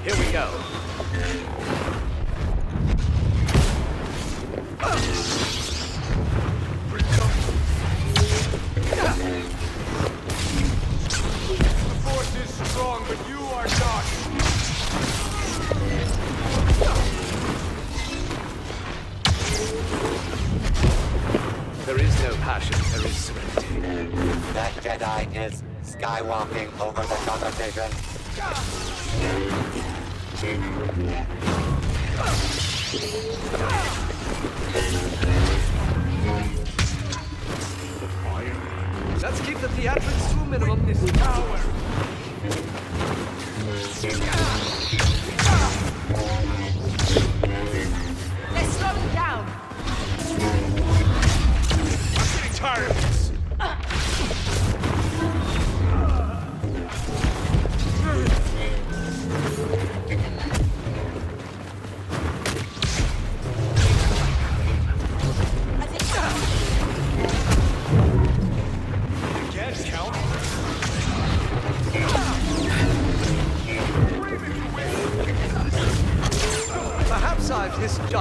Here we go. The force is strong, but you are not. There is no passion, there is serenity. That Jedi is skywalking over the conversation. Let's keep the theatrics to a minimum. This power. Let's slow them down. I'm getting tired of this. I think Again, Count. Perhaps I've misjudged